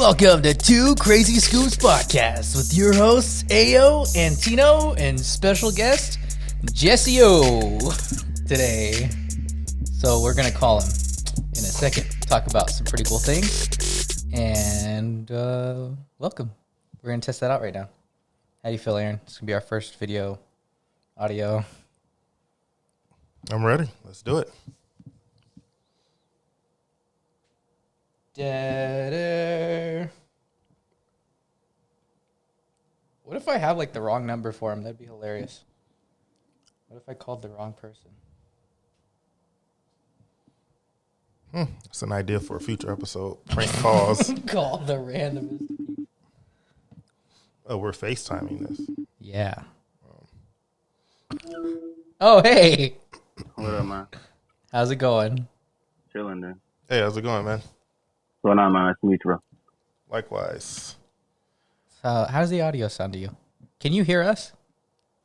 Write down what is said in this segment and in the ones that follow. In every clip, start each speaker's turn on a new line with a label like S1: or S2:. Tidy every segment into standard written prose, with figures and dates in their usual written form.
S1: Welcome to Two Crazy Scoops Podcast with your hosts Ayo and Tino and special guest Jesse O today. So we're gonna call him in a second, talk about some pretty cool things, and welcome. We're gonna test that out right now. How do you feel, Aaron? It's gonna be our first video, audio.
S2: I'm ready. Let's do it.
S1: What if I have like the wrong number for him? That'd be hilarious. What if I called the wrong person?
S2: That's an idea for a future episode. Prank calls.
S1: Call the randomest.
S2: Oh, we're FaceTiming this.
S1: Yeah. Oh, hey.
S3: What up, man?
S1: How's it going?
S3: Chilling, man.
S2: Hey, how's it going, man?
S3: What's going on, man? Nice to meet you, bro.
S2: Likewise.
S1: So, how's the audio sound to you? Can you hear us?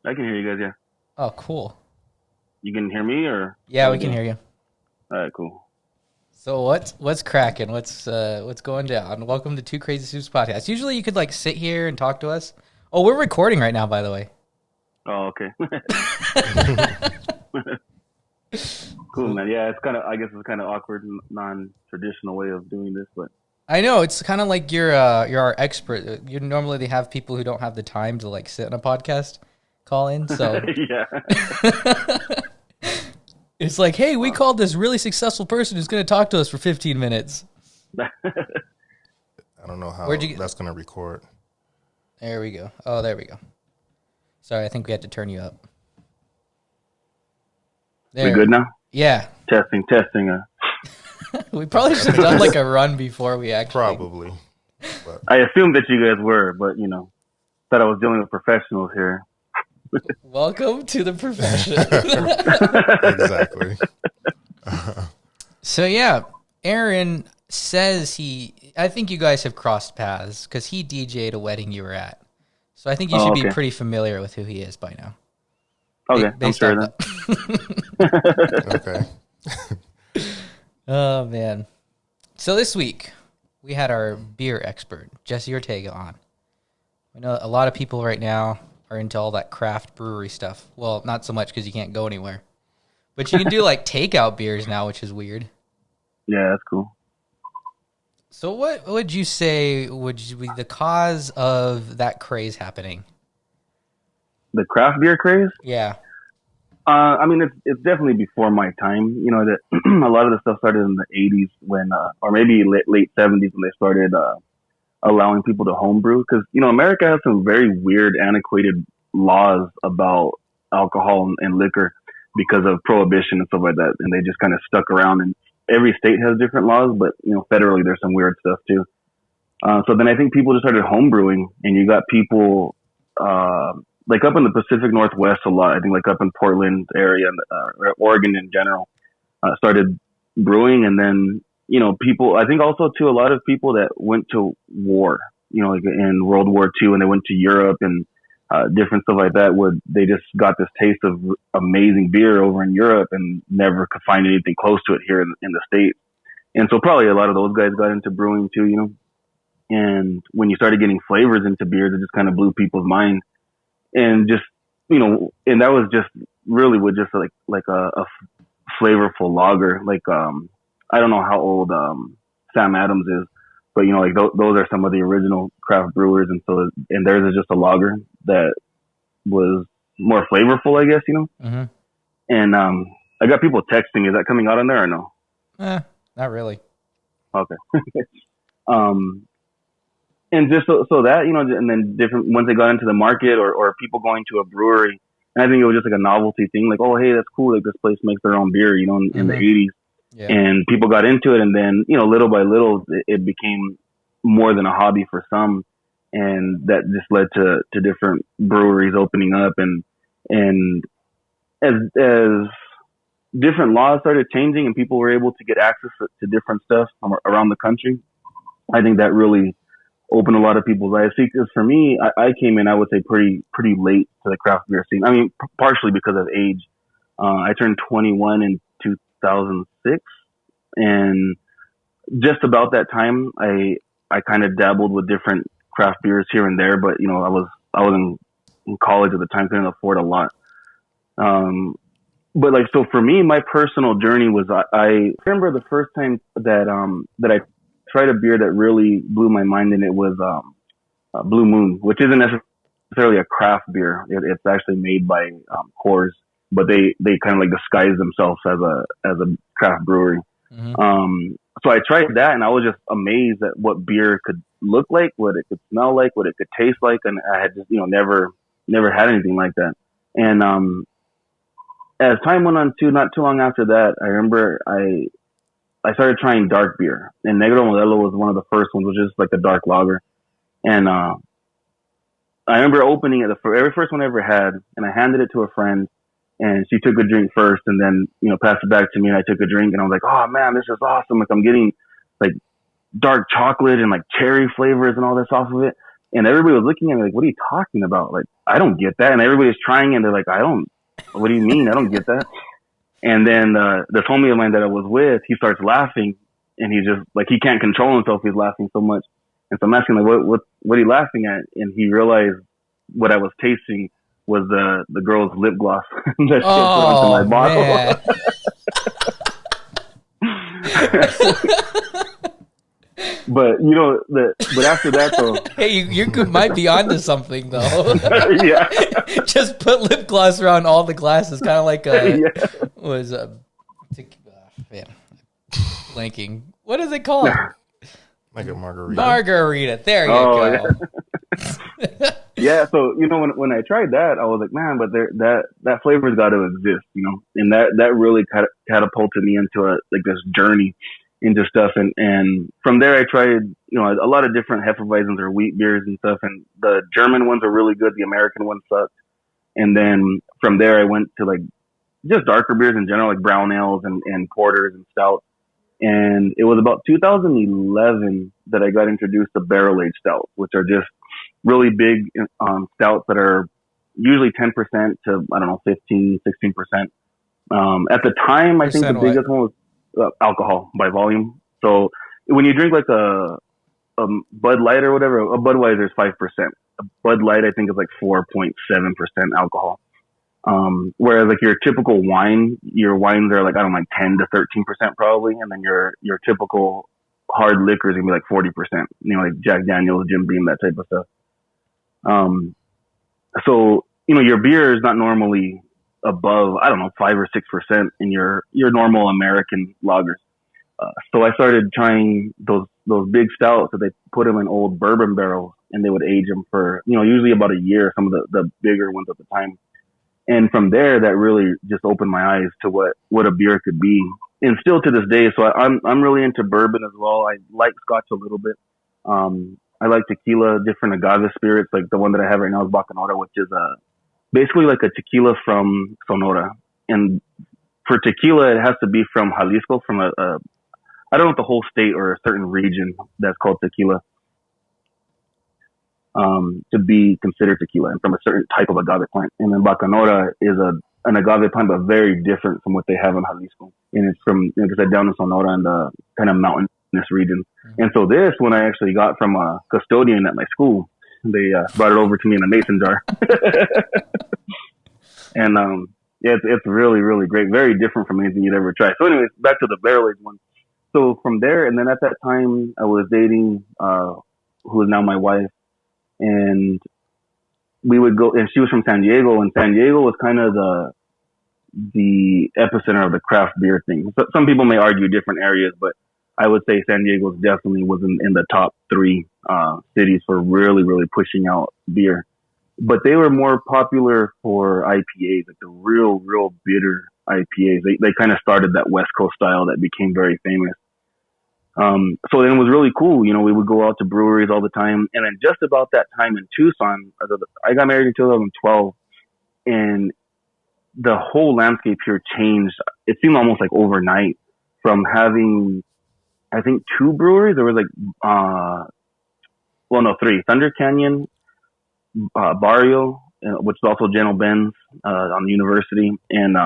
S3: I can hear you guys, yeah.
S1: Oh, cool.
S3: You can hear me, or?
S1: Yeah, we can hear you.
S3: All right, cool.
S1: So what's cracking? What's going down? Welcome to Two Crazy Scoops Podcast. Usually you could like sit here and talk to us. Oh, we're recording right now, by the way.
S3: Oh, okay. Cool, man. Yeah, I guess it's kind of awkward, non-traditional way of doing this, but.
S1: I know, it's kind of like you're our expert. You normally they have people who don't have the time to like sit on a podcast call in, so
S3: yeah.
S1: It's like, hey, we called this really successful person who's going to talk to us for 15 minutes.
S2: I don't know how that's going to record.
S1: There we go. Oh, there we go. Sorry, I think we had to turn you up. There.
S3: We good now?
S1: Yeah.
S3: Testing.
S1: We probably should have done like a run before we actually.
S2: Probably.
S3: But. I assumed that you guys were, but, thought I was dealing with professionals here.
S1: Welcome to the profession.
S2: Exactly.
S1: So, yeah, Aaron says I think you guys have crossed paths because he DJ'd a wedding you were at. So I think you should be pretty familiar with who he is by now.
S3: Okay, I'm sure then.
S2: Okay.
S1: Oh, man. So this week, we had our beer expert, Jesse Ortega, on. I know a lot of people right now are into all that craft brewery stuff. Well, not so much because you can't go anywhere. But you can do like takeout beers now, which is weird.
S3: Yeah, that's cool.
S1: So what would you say would be the cause of that craze happening?
S3: The craft beer craze?
S1: Yeah.
S3: It's definitely before my time. That a lot of the stuff started in the 80s when, or maybe late 70s when they started allowing people to homebrew. Because, America has some very weird, antiquated laws about alcohol and liquor because of prohibition and stuff like that. And they just kind of stuck around. And every state has different laws, but, federally there's some weird stuff too. So then I think people just started homebrewing, and you got people like up in the Pacific Northwest a lot. I think like up in Portland area, or Oregon in general, started brewing. And then, people, I think also too, a lot of people that went to war, like in World War II, and they went to Europe and different stuff like that, where they just got this taste of amazing beer over in Europe and never could find anything close to it here in the States. And so probably a lot of those guys got into brewing too, and when you started getting flavors into beers, it just kind of blew people's mind. And just, and that was just really with just like a flavorful lager. Like, I don't know how old Sam Adams is, but like those are some of the original craft brewers. And theirs is just a lager that was more flavorful, I guess,
S1: Mm-hmm.
S3: And I got people texting me. Is that coming out on there or no?
S1: Not really.
S3: Okay. And just so that, and then different, once they got into the market or people going to a brewery, and I think it was just like a novelty thing, like, oh, hey, that's cool. Like this place makes their own beer, in the 80s.
S1: Yeah.
S3: And people got into it. And then, little by little, it became more than a hobby for some. And that just led to different breweries opening up. And as different laws started changing and people were able to get access to different stuff from around the country, I think that really opened a lot of people's eyes. Because for me, I came in, I would say, pretty late to the craft beer scene. I mean, partially because of age. I turned 21 in 2006, and just about that time, I I kind of dabbled with different craft beers here and there, but I was in college at the time, couldn't afford a lot. But like, so for me, my personal journey was, I remember the first time that I tried a beer that really blew my mind, and it was Blue Moon, which isn't necessarily a craft beer. It's actually made by Coors, but they kind of like disguise themselves as a craft brewery. Mm-hmm. So I tried that, and I was just amazed at what beer could look like, what it could smell like, what it could taste like, and I had just never had anything like that. And as time went on, not too long after that, I remember I started trying dark beer, and Negro Modelo was one of the first ones, which is like a dark lager. And I remember opening it, the very first one I ever had, and I handed it to a friend, and she took a drink first, and then passed it back to me, and I took a drink, and I was like, oh man, this is awesome! Like I'm getting like dark chocolate and like cherry flavors and all this off of it. And everybody was looking at me like, what are you talking about? Like, I don't get that. And everybody's trying it, and they're like, what do you mean? I don't get that. And then this homie of mine that I was with, he starts laughing, and he's just like, he can't control himself. He's laughing so much. And so I'm asking, like, what are you laughing at? And he realized what I was tasting was the girl's lip gloss that she had put onto my bottle. But but after that though,
S1: hey, you might be onto something though.
S3: Yeah,
S1: just put lip gloss around all the glasses, kind of like blanking. What is it called?
S2: Like a margarita.
S1: Margarita. There you go.
S3: Yeah. Yeah. So when I tried that, I was like, man, but that flavor's got to exist, and that really catapulted me into this journey into stuff, and from there I tried a lot of different Hefeweizens or wheat beers and stuff, and the German ones are really good, the American ones sucked, and then from there I went to like just darker beers in general, like brown ales and porters and stouts. And it was about 2011 that I got introduced to barrel aged stouts, which are just really big stouts that are usually 10% to 15, 16%. At the time, I think the biggest one was alcohol by volume. So when you drink like a Bud Light or whatever, a Budweiser is 5%. A Bud Light, I think, is like 4.7% alcohol. Whereas like your typical wine, your wines are like, 10 to 13% probably. And then your typical hard liquor is gonna be like 40%, like Jack Daniels, Jim Beam, that type of stuff. So, your beer is not normally above, 5 or 6% in your normal American lagers. So I started trying those big stouts that they put them in old bourbon barrels, and they would age them for, usually about a year, some of the bigger ones at the time. And from there, that really just opened my eyes to what a beer could be. And still to this day, so I'm really into bourbon as well. I like Scotch a little bit. I like tequila, different agave spirits. Like the one that I have right now is Bacanora, which is basically like a tequila from Sonora. And for tequila, it has to be from Jalisco, from I don't know if the whole state or a certain region that's called tequila, to be considered tequila, and from a certain type of agave plant. And then Bacanora is an agave plant, but very different from what they have in Jalisco. And it's from, like I said, down in Sonora and the kind of mountainous region. Mm-hmm. And so this one I actually got from a custodian at my school. They brought it over to me in a mason jar. And it's really, really great. Very different from anything you'd ever try. So anyways, back to the barrel-aged one. So from there, and then at that time, I was dating who is now my wife. And we would go, and she was from San Diego, and San Diego was kind of the epicenter of the craft beer thing. So some people may argue different areas, but I would say San Diego definitely was in the top 3 cities for really, really pushing out beer. But they were more popular for IPAs, like the real, real bitter IPAs. They kind of started that West Coast style that became very famous. So then it was really cool. We would go out to breweries all the time. And then just about that time in Tucson, I got married in 2012, and the whole landscape here changed. It seemed almost like overnight, from having, I think, 2 breweries. There was like, 3, Thunder Canyon, Barrio, which is also General Benz, on the university. And,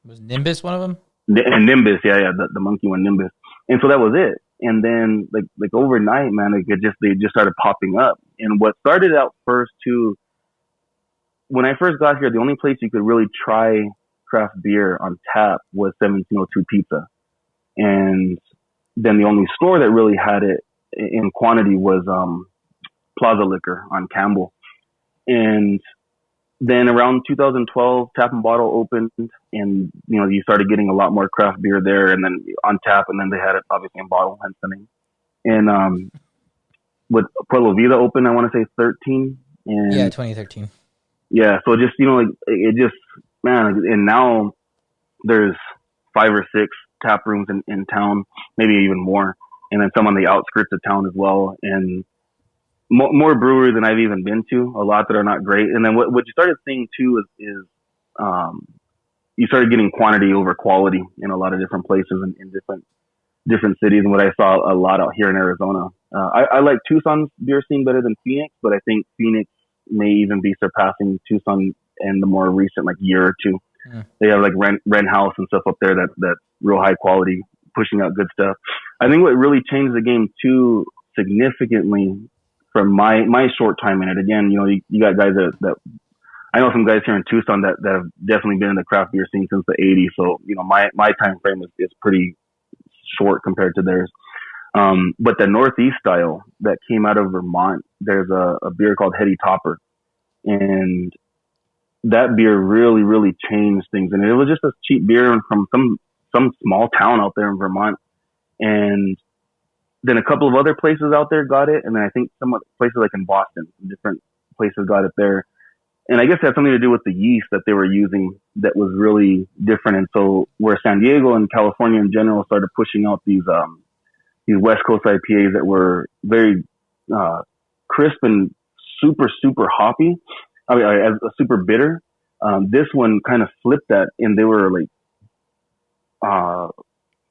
S1: was Nimbus one of them?
S3: And Nimbus, yeah, the monkey one, Nimbus. And so that was it. And then like overnight, man, they just started popping up. And what started out first too, when I first got here, the only place you could really try craft beer on tap was 1702 Pizza. And then the only store that really had it in quantity was Plaza Liquor on Campbell. And then around 2012, Tap and Bottle opened, and you started getting a lot more craft beer there, and then on tap, and then they had it obviously in bottle, hence the name. And with Pueblo Vida opened, I want to say 13. And
S1: yeah, 2013.
S3: Yeah, so just it just, man, and now there's 5 or 6 tap rooms in town, maybe even more, and then some on the outskirts of town as well, and more breweries than I've even been to, a lot that are not great. And then what you started seeing too is you started getting quantity over quality in a lot of different places and in different cities. And what I saw a lot out here in Arizona, I like Tucson's beer scene better than Phoenix, but I think Phoenix may even be surpassing Tucson in the more recent year or two. Yeah. They have Ren House and stuff up there that's real high quality, pushing out good stuff. I think what really changed the game too significantly from my short time in it. Again, you got guys that I know some guys here in Tucson that have definitely been in the craft beer scene since the 80s. So, my time frame is pretty short compared to theirs. But the Northeast style that came out of Vermont, there's a beer called Heady Topper. And that beer really, really changed things. And it was just a cheap beer from some small town out there in Vermont. And then a couple of other places out there got it. And then I think some places like in Boston, different places got it there. And I guess it had something to do with the yeast that they were using that was really different. And so where San Diego and California in general started pushing out these West Coast IPAs that were very crisp and super, super hoppy, super bitter. This one kind of flipped that, and they were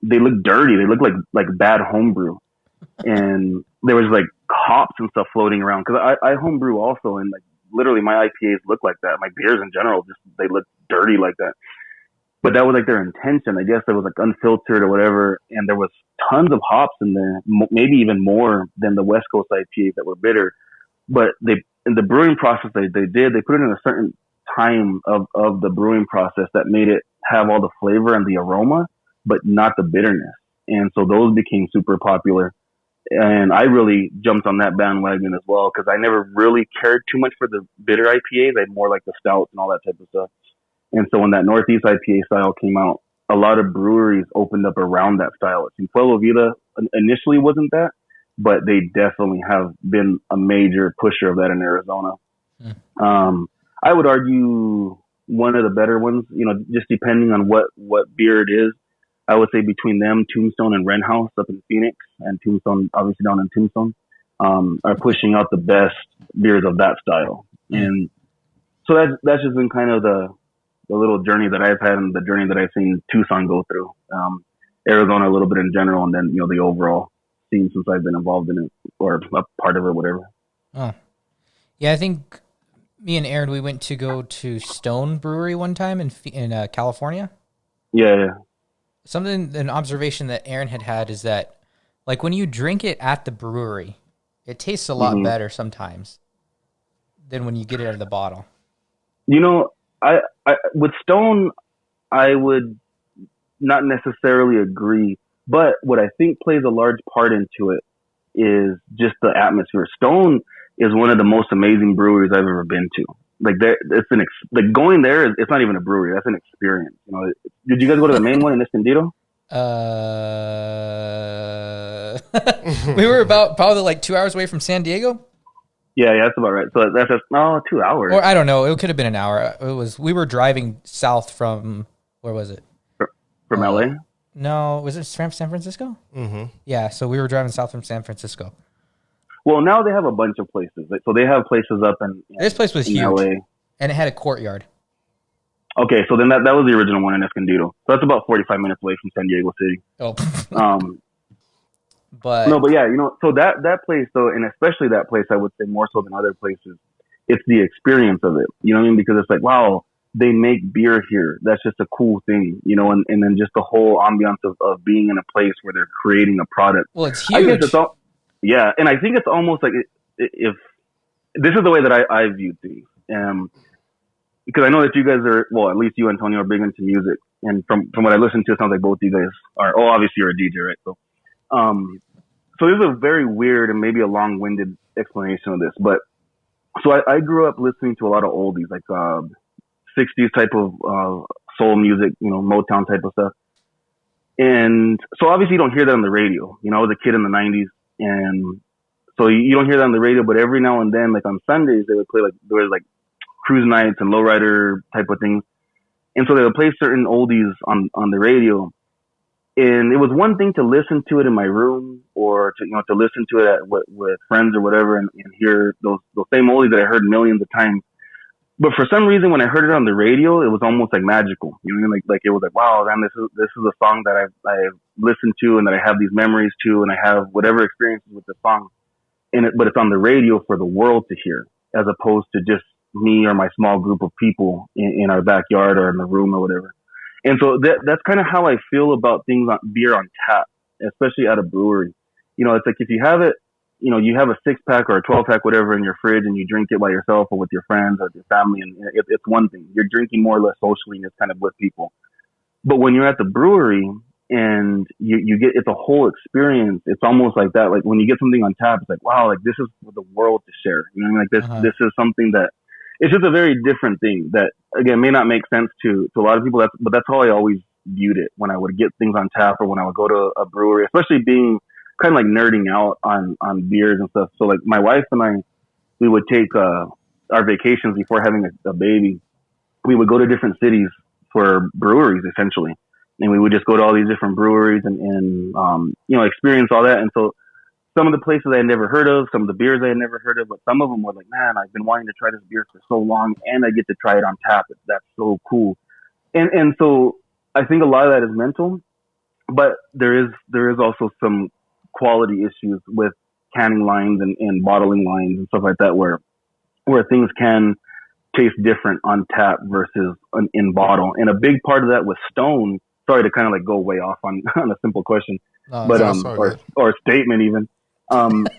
S3: they looked dirty. They looked like bad homebrew. And there was hops and stuff floating around, because I homebrew also, and literally my IPAs look like that. My beers in general, they look dirty like that. But that was their intention. I guess it was unfiltered or whatever, and there was tons of hops in there, maybe even more than the West Coast IPAs that were bitter. But in the brewing process they put it in a certain time of the brewing process that made it have all the flavor and the aroma, but not the bitterness. And so those became super popular. And I really jumped on that bandwagon as well, because I never really cared too much for the bitter IPAs. I more like the stouts and all that type of stuff. And so when that Northeast IPA style came out, a lot of breweries opened up around that style. And Pueblo Vida initially wasn't that, but they definitely have been a major pusher of that in Arizona. I would argue one of the better ones, just depending on what beer it is. I would say between them, Tombstone and Ren House up in Phoenix, and Tombstone, obviously down in Tombstone, are pushing out the best beers of that style. And so that's just been kind of the little journey that I've had and the journey that I've seen Tucson go through. Arizona a little bit in general, and then, the overall scene since I've been involved in it, or a part of it, whatever. Oh.
S1: Yeah, I think me and Aaron, we went to go to Stone Brewery one time in California.
S3: Yeah.
S1: An observation that Aaron had is that, when you drink it at the brewery, it tastes a lot better sometimes than when you get it out of the bottle.
S3: I with Stone, I would not necessarily agree, but what I think plays a large part into it is just the atmosphere. Stone is one of the most amazing breweries I've ever been to. Going there, it's not even a brewery. That's an experience. Did you guys go to the main one in Escondido?
S1: We were about probably 2 hours away from San Diego.
S3: Yeah, that's about right. So that's just 2 hours.
S1: Or I don't know. It could have been an hour. We were driving south from, where was it?
S3: From LA?
S1: No, was it San Francisco?
S2: Mm-hmm.
S1: Yeah, so we were driving south from San Francisco.
S3: Well, now they have a bunch of places. So they have places up in
S1: this place was huge,
S3: LA.
S1: And it had a courtyard.
S3: Okay, so then that was the original one in Escondido. So that's about 45 minutes away from San Diego City.
S1: Oh.
S3: But yeah, so that place, though, and especially that place, I would say more so than other places, it's the experience of it. You know what I mean? Because it's wow, they make beer here. That's just a cool thing, you know, and then just the whole ambiance of being in a place where they're creating a product.
S1: Well, it's huge.
S3: I guess it's all, yeah, and I think it's almost like if this is the way that I view things, because I know that you guys are, well, at least you, Antonio, are big into music, and from what I listen to, it sounds like both you guys are. Oh, obviously you're a DJ, right? So this is a very weird and maybe a long-winded explanation of this, but so I grew up listening to a lot of oldies, like 60s type of soul music, you know, Motown type of stuff. And so obviously you don't hear that on the radio. You know, I was a kid in the 90s, and so you don't hear that on the radio, but every now and then, like on Sundays, they would play, like, there was like cruise nights and lowrider type of things. And so they would play certain oldies on the radio. And it was one thing to listen to it in my room, or to, you know, to listen to it with friends or whatever, and hear those same oldies that I heard millions of times. But for some reason, when I heard it on the radio, it was almost like magical. You know, like it was like, wow, man, this is a song that I've listened to and that I have these memories to, and I have whatever experiences with the song. But it's on the radio for the world to hear, as opposed to just me or my small group of people in our backyard or in the room or whatever. And so that's kind of how I feel about things on beer on tap, especially at a brewery. You know, it's like if you have it, you know, you have a 6-pack or a 12-pack, whatever, in your fridge, and you drink it by yourself or with your friends or with your family, and it's one thing. You're drinking more or less socially, and it's kind of with people. But when you're at the brewery and you get, it's a whole experience. It's almost like that. Like when you get something on tap, it's like, wow, like this is for the world to share. You know what I mean? Like this is something that, it's just a very different thing that, again, may not make sense to a lot of people. But that's how I always viewed it when I would get things on tap, or when I would go to a brewery, especially being kind of like nerding out on beers and stuff. So like my wife and I, we would take our vacations before having a baby. We would go to different cities for breweries, essentially. And we would just go to all these different breweries and you know, experience all that. And so some of the places I had never heard of, some of the beers I had never heard of, but some of them were like, man, I've been wanting to try this beer for so long, and I get to try it on tap. That's so cool. And so I think a lot of that is mental, but there is also some quality issues with canning lines and bottling lines and stuff like that, where things can taste different on tap versus in bottle. And a big part of that with Stone, sorry to kind of like go way off on a simple question, but or a statement even.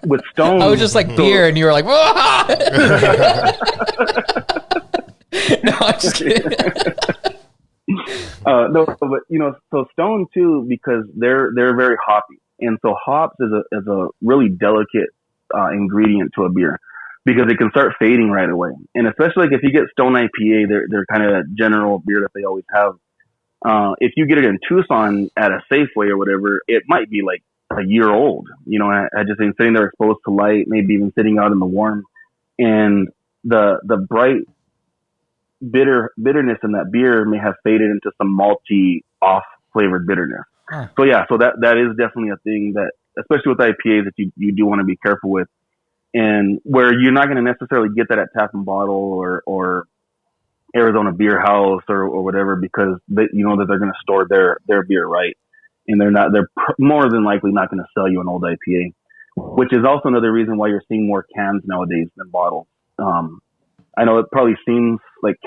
S3: With Stone,
S1: I was just like beer, and you were like, whoa! No, I'm just kidding.
S3: No, but you know, so Stone too, because they're very hoppy, and so hops is a really delicate ingredient to a beer, because it can start fading right away. And especially like if you get Stone IPA, they're kind of a general beer that they always have. If you get it in Tucson at a Safeway or whatever, it might be like a year old. You know, I just been sitting there exposed to light, maybe even sitting out in the warm, and the bright bitterness in that beer may have faded into some malty off flavored bitterness. Huh. So yeah, so that is definitely a thing that, especially with IPAs, that you do want to be careful with, and where you're not going to necessarily get that at Tap and Bottle or Arizona Beer House or whatever, because you know that they're going to store their beer right, and they're more than likely not going to sell you an old IPA, which is also another reason why you're seeing more cans nowadays than bottles. I know it probably seems like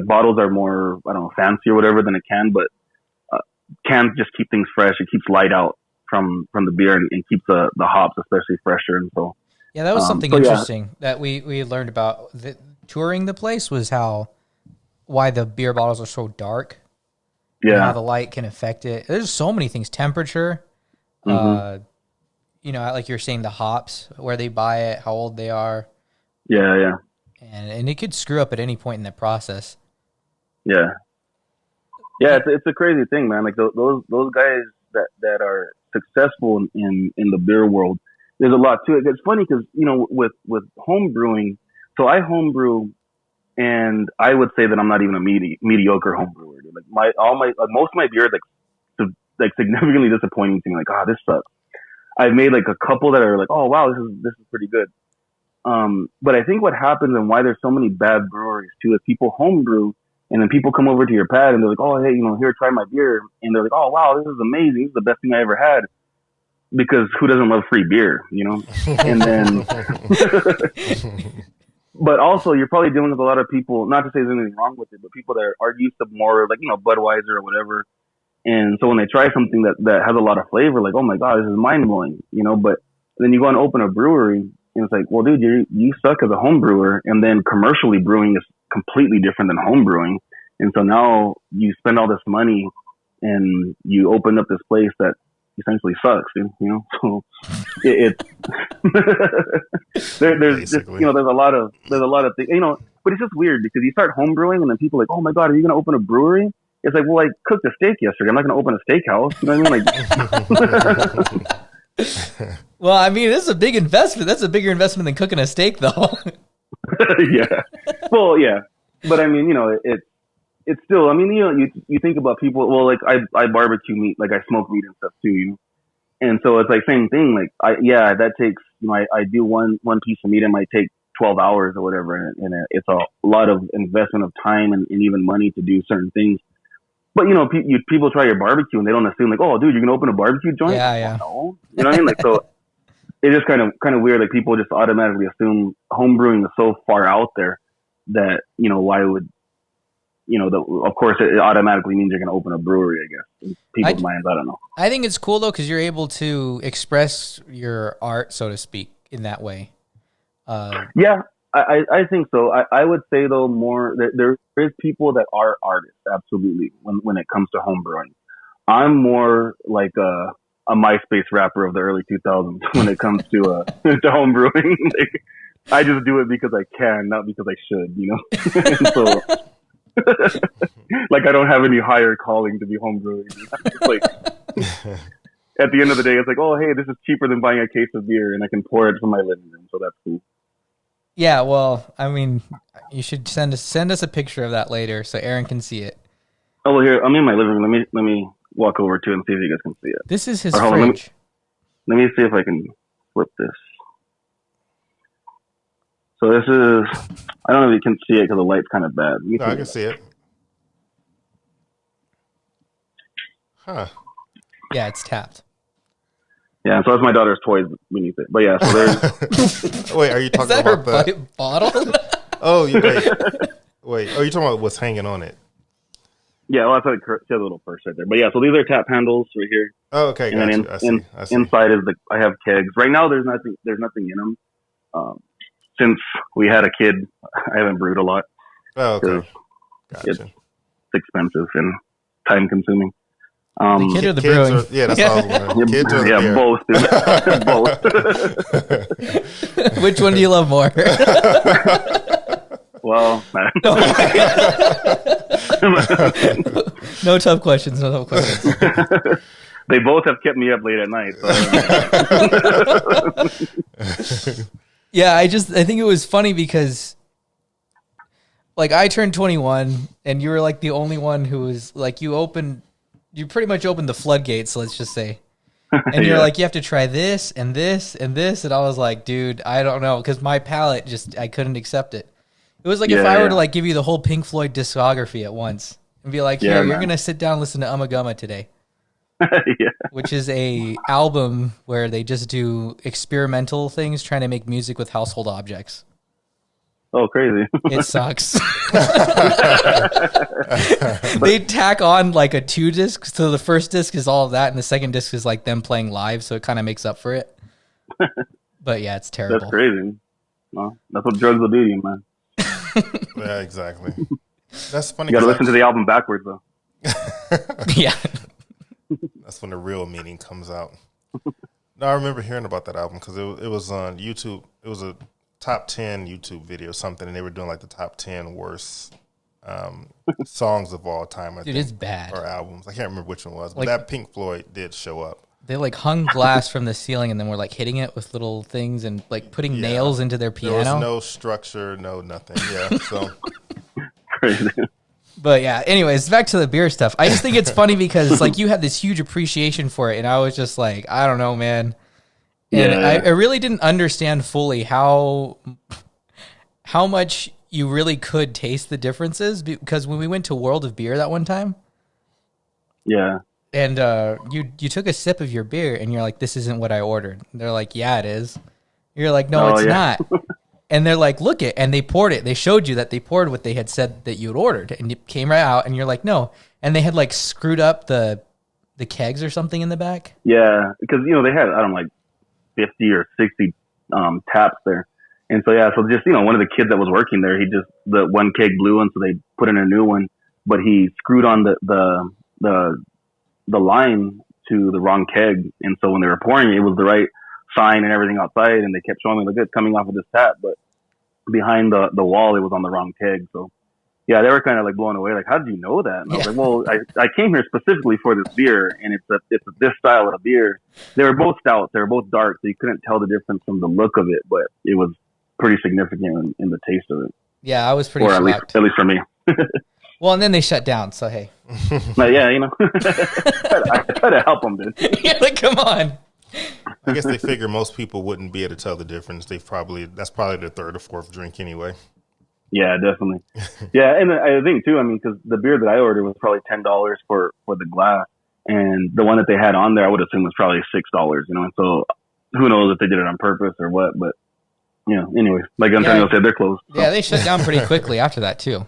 S3: bottles are more, I don't know, fancy or whatever than a can, but cans just keep things fresh. It keeps light out from the beer and keeps the hops especially fresher. And so
S1: yeah, that was something interesting that we learned about touring the place, was why the beer bottles are so dark. Yeah, how the light can affect it. There's so many things. Temperature, you know, like you're saying, the hops, where they buy it, how old they are.
S3: Yeah.
S1: And it could screw up at any point in the process.
S3: Yeah, it's a crazy thing, man. Like those guys that are successful in the beer world, there's a lot to it. It's funny because, you know, with home brewing, so I home brew, and I would say that I'm not even a mediocre home brewer. Like most of my beer is like significantly disappointing to me. Like, this sucks. I've made like a couple that are like, oh wow, this is pretty good. But I think what happens and why there's so many bad breweries too is people homebrew, and then people come over to your pad and they're like, oh, hey, you know, here, try my beer. And they're like, oh, wow, this is amazing. This is the best thing I ever had. Because who doesn't love free beer, you know? And then, but also you're probably dealing with a lot of people. Not to say there's anything wrong with it, but people that are used to more like Budweiser or whatever. And so when they try something that has a lot of flavor, like, oh my god, this is mind blowing, But then you go and open a brewery, and it's like, well, dude, you suck as a home brewer, and then commercially brewing is completely different than home brewing. And so now you spend all this money and you open up this place that essentially sucks, So it's there's just, there's a lot of things, but it's just weird because you start home brewing and then people are like, oh my god, are you going to open a brewery? It's like, well, I cooked a steak yesterday. I'm not going to open a steakhouse. You know what I mean? Like,
S1: well, I mean, this is a big investment. That's a bigger investment than cooking a steak, though.
S3: Yeah. Well, yeah. But I mean, it's still, I mean, you think about people, well, like I barbecue meat, like I smoke meat and stuff too, And so it's like same thing. Like that takes, I do one piece of meat. It might take 12 hours or whatever. And it's a lot of investment of time and even money to do certain things. But, people try your barbecue and they don't assume like, oh, dude, you're going to open a barbecue joint?
S1: Yeah.
S3: No. You know what I mean? Like, so it's just kind of weird. Like people just automatically assume home brewing is so far out there that, why would, of course it automatically means you're going to open a brewery, I guess. In people's minds, I don't know.
S1: I think it's cool though, because you're able to express your art, so to speak, in that way.
S3: Yeah. I think so. I would say though more that there is people that are artists, absolutely, when it comes to home brewing. I'm more like a MySpace rapper of the early 2000s when it comes to to home brewing. Like, I just do it because I can, not because I should, And so, like I don't have any higher calling to be home brewing. It's like at the end of the day, it's like, oh hey, this is cheaper than buying a case of beer, and I can pour it from my living room, so that's cool.
S1: Yeah, well, I mean, you should send us a picture of that later so Aaron can see it.
S3: Oh, well, here, I'm in my living room. Let me walk over to it and see if you guys can see it.
S1: This is his fridge.
S3: Let me see if I can flip this. So this is, I don't know if you can see it because the light's kind of bad.
S2: No, I can see it. Huh.
S1: Yeah, it's tapped.
S3: Yeah, so that's my daughter's toys beneath it. But yeah, so there's...
S2: Wait, are you talking
S1: is that
S2: about
S1: her bottle?
S2: Oh, wait. Oh, you're talking about what's hanging on it?
S3: Yeah, well, that's like a little purse right there. But yeah, so these are tap handles right here.
S2: Oh, okay,
S3: and
S2: I
S3: then
S2: see.
S3: Inside is I have kegs. Right now, there's nothing in them. Since we had a kid, I haven't brewed a lot.
S2: Oh, okay. Gotcha.
S3: It's expensive and time consuming.
S1: The kid or the brewing?
S2: Yeah, that's what I was wondering. Kids or
S3: the
S2: beer?
S3: Both.
S1: Which one do you love more?
S3: Well,
S1: no tough questions.
S3: They both have kept me up late at night. So.
S1: Yeah, I think it was funny because, like, I turned 21, and you were like the only one who was like, you pretty much opened the floodgates, let's just say. And you're like, you have to try this and this and this. And I was like, dude, I don't know. Because my palate I couldn't accept it. It was like if I were to like give you the whole Pink Floyd discography at once and be like, here, you're going to sit down and listen to Ummagumma today. Which is a album where they just do experimental things trying to make music with household objects.
S3: Oh, crazy.
S1: It sucks. They tack on like a 2 disc. So the first disc is all of that, and the second disc is like them playing live, so it kind of makes up for it. But yeah, it's terrible.
S3: That's crazy. Well, that's what drugs will do to you, man.
S2: Yeah, exactly. That's funny.
S3: You gotta listen to the album backwards, though.
S1: Yeah.
S2: That's when the real meaning comes out. No, I remember hearing about that album because it was on YouTube. It was a top 10 YouTube video or something, and they were doing like the top 10 worst songs of all time.
S1: Dude, it's bad.
S2: Or albums. I can't remember which one it was, but
S1: like,
S2: that Pink Floyd did show up.
S1: They like hung glass from the ceiling and then were like hitting it with little things and like putting nails into their piano.
S2: There was no structure, no nothing. Yeah, so
S3: crazy.
S1: But yeah, anyways, back to the beer stuff. I just think it's funny because it's like you had this huge appreciation for it, and I was just like, I don't know, man. And I really didn't understand fully how much you really could taste the differences, because when we went to World of Beer that one time, and you took a sip of your beer and you're like, this isn't what I ordered. And they're like, yeah, it is. You're like, no, it's not. And they're like, look it. And they poured it. They showed you that they poured what they had said that you had ordered. And it came right out. And you're like, no. And they had like screwed up the kegs or something in the back.
S3: Yeah, because, they had, I don't know, like 50 or 60 taps there. And so, yeah, so just, one of the kids that was working there, the one keg blew, and so they put in a new one. But he screwed on the line to the wrong keg. And so when they were pouring it was the right sign and everything outside, and they kept showing me, look, it's coming off of this tap, but behind the wall, it was on the wrong keg. So yeah, they were kind of like blown away. Like, how did you know that? And I was like, well, I came here specifically for this beer, and it's this style of beer. They were both stouts. They were both dark, so you couldn't tell the difference from the look of it, but it was pretty significant in the taste of it.
S1: Yeah, I was pretty
S3: shocked. At least for me.
S1: Well, and then they shut down, so hey.
S3: But yeah, I try to help them, dude.
S1: Yeah, like, come on.
S2: I guess they figure most people wouldn't be able to tell the difference. That's probably their third or fourth drink anyway.
S3: Yeah, definitely. Yeah, and I think too, because the beer that I ordered was probably $10 for the glass, and the one that they had on there, I would assume was probably $6. And so who knows if they did it on purpose or what? But anyway, like Antonio said, they're closed. So.
S1: Yeah, they shut down pretty quickly after that too.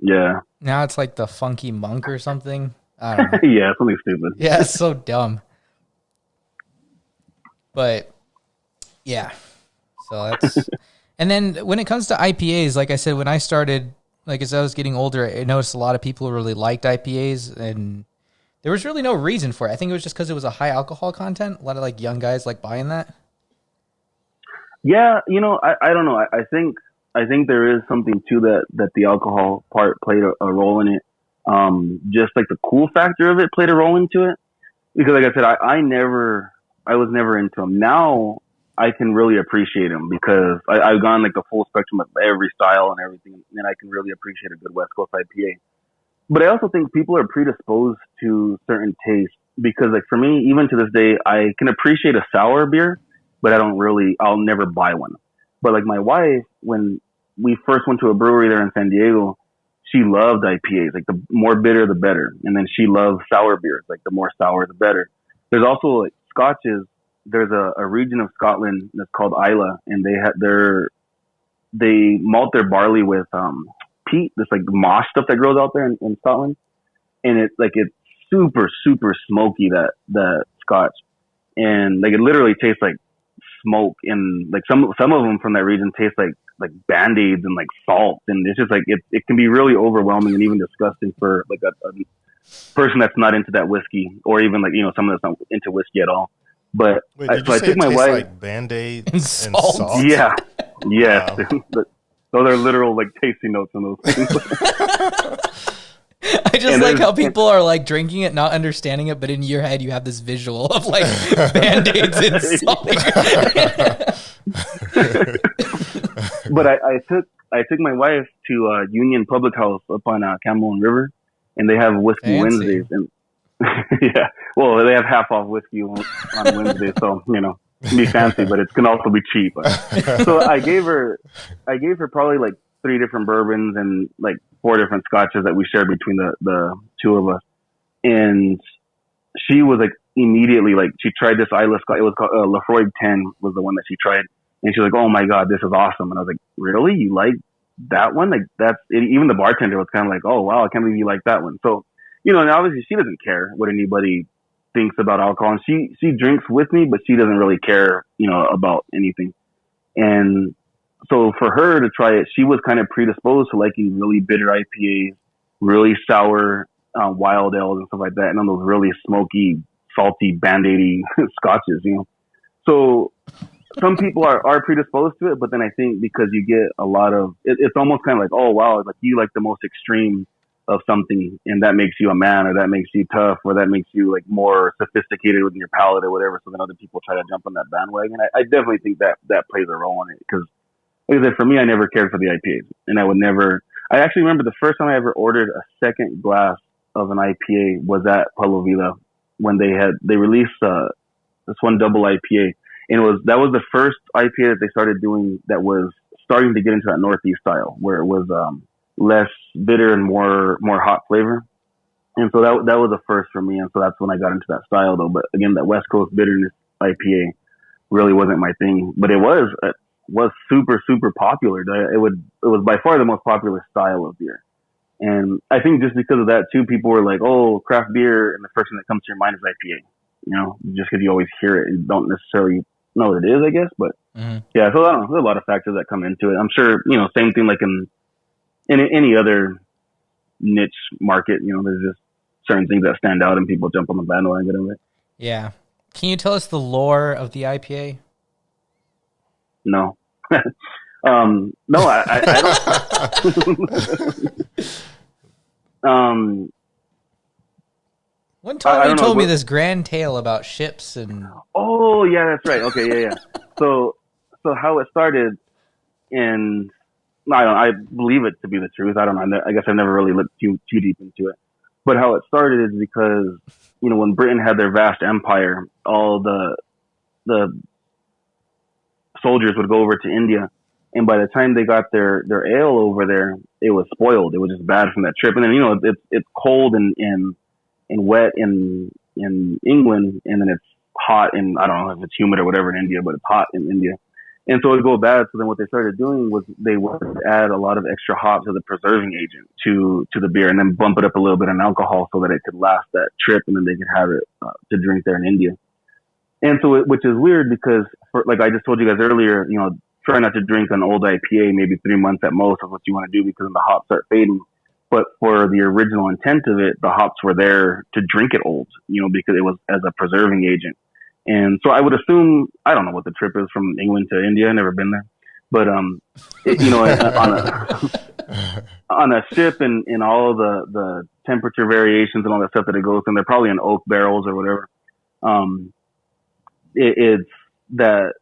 S3: Yeah.
S1: Now it's like the Funky Monk or something. I don't know.
S3: Yeah, something stupid.
S1: Yeah, it's so dumb. But yeah, so that's. And then when it comes to IPAs, like I said, when I started, like as I was getting older, I noticed a lot of people really liked IPAs, and there was really no reason for it. I think it was just because it was a high alcohol content. A lot of like young guys like buying that.
S3: Yeah, I don't know. I think there is something to that the alcohol part played a role in it. Just like the cool factor of it played a role into it. Because like I said, I was never into them. Now I can really appreciate them because I've gone like the full spectrum of every style and everything, and I can really appreciate a good West Coast IPA. But I also think people are predisposed to certain tastes because, like, for me, even to this day, I can appreciate a sour beer, but I'll never buy one. But like my wife, when we first went to a brewery there in San Diego, she loved IPAs, like the more bitter, the better. And then she loved sour beers, like the more sour, the better. There's also like scotches. There's a region of Scotland that's called Islay, and they malt their barley with peat, this like moss stuff that grows out there in Scotland, and it's super super smoky, that Scotch, and like it literally tastes like smoke, and like some of them from that region taste like Band-Aids and like salt, and it's just like it can be really overwhelming and even disgusting for like a person that's not into that whiskey, or even like someone that's not into whiskey at all. But
S2: wait,
S3: I took my wife
S2: like Band-Aid and salt.
S3: Yeah, yes.
S2: Wow.
S3: Those are literal like tasting notes on those things.
S1: I just like how people are like drinking it, not understanding it, but in your head you have this visual of like Band-Aids and salt.
S3: But I took my wife to Union Public House up on Campbell River, and they have Whiskey Wednesdays, and yeah, well, they have half off whiskey on Wednesday, so be fancy, but it can also be cheap. So I gave her probably like 3 different bourbons and like 4 different scotches that we shared between the two of us, and she was like immediately like she tried this Islay Scotch. It was called Lafroig 10 was the one that she tried, and she was like, "Oh my god, this is awesome!" And I was like, "Really? You like that one?" Like that's it. Even the bartender was kind of like, "Oh wow, I can't believe you like that one." So and obviously she doesn't care what anybody thinks about alcohol, and she drinks with me, but she doesn't really care, about anything. And so for her to try it, she was kind of predisposed to liking really bitter IPAs, really sour wild ales and stuff like that, and then those really smoky, salty Band-Aidy scotches, So some people are predisposed to it, but then I think because you get a lot of, it's almost kind of like, oh wow, like you like the most extreme of something, and that makes you a man, or that makes you tough, or that makes you like more sophisticated within your palate or whatever. So then other people try to jump on that bandwagon. I definitely think that plays a role in it, because like I said, for me, I never cared for the IPAs, and I actually remember the first time I ever ordered a second glass of an IPA was at Pueblo Villa when they released this one double IPA, and that was the first IPA that they started doing that was starting to get into that Northeast style, where it was less bitter and more hot flavor. And so that was the first for me. And so that's when I got into that style though. But again, that West Coast bitterness IPA really wasn't my thing, but it was was super, super popular. It was by far the most popular style of beer. And I think just because of that too, people were like, oh, craft beer. And the first thing that comes to your mind is IPA, just because you always hear it. You don't necessarily know what it is, I guess. But yeah, so I don't know. There's a lot of factors that come into it. I'm sure, same thing like in any other niche market, there's just certain things that stand out and people jump on the bandwagon of it.
S1: Yeah. Can you tell us the lore of the IPA?
S3: No. No, I don't.
S1: One time you told me this grand tale about ships and.
S3: Oh yeah, that's right. Okay, yeah. So how it started, and I believe it to be the truth. I don't know. I guess I never really looked too deep into it. But how it started is because when Britain had their vast empire, all the soldiers would go over to India. And by the time they got their ale over there, it was spoiled. It was just bad from that trip. And then, it's cold and wet in England, and then it's hot I don't know if it's humid or whatever in India, but it's hot in India. And so it would go bad. So then what they started doing was they would add a lot of extra hops as a preserving agent to the beer, and then bump it up a little bit in alcohol so that it could last that trip, and then they could have it to drink there in India. And so, which is weird because, like I just told you guys earlier, try not to drink an old IPA, maybe 3 months at most is what you want to do because then the hops start fading. But for the original intent of it, the hops were there to drink it old, because it was as a preserving agent. And so I would assume, I don't know what the trip is from England to India. I've never been there. But, on a ship and all the temperature variations and all that stuff that it goes through, they're probably in oak barrels or whatever. It's that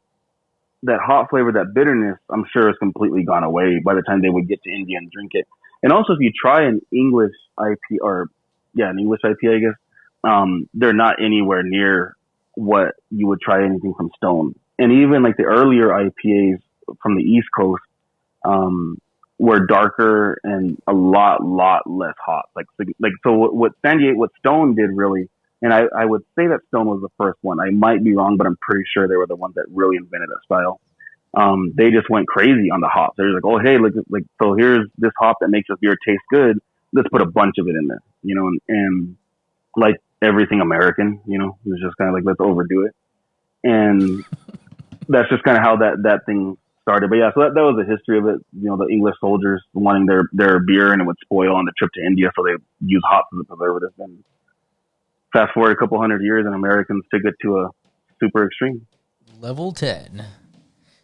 S3: hot flavor, that bitterness, I'm sure is completely gone away by the time they would get to India and drink it. And also, if you try an English IPA, I guess, they're not anywhere near what you would try anything from Stone. And even like the earlier IPAs from the East Coast, were darker and a lot less hot. So what Stone did really, and I would say that Stone was the first one. I might be wrong, but I'm pretty sure they were the ones that really invented that style. They just went crazy on the hops. They're like, oh, hey, so here's this hop that makes this beer taste good. Let's put a bunch of it in there, and like everything American, it's just kind of like, let's overdo it. And that's just kind of how that thing started. But yeah, so that was the history of it. The English soldiers wanting their beer and it would spoil on the trip to India. So they use hops as a preservative. And fast forward a couple hundred years and Americans took it to a super extreme.
S1: Level 10.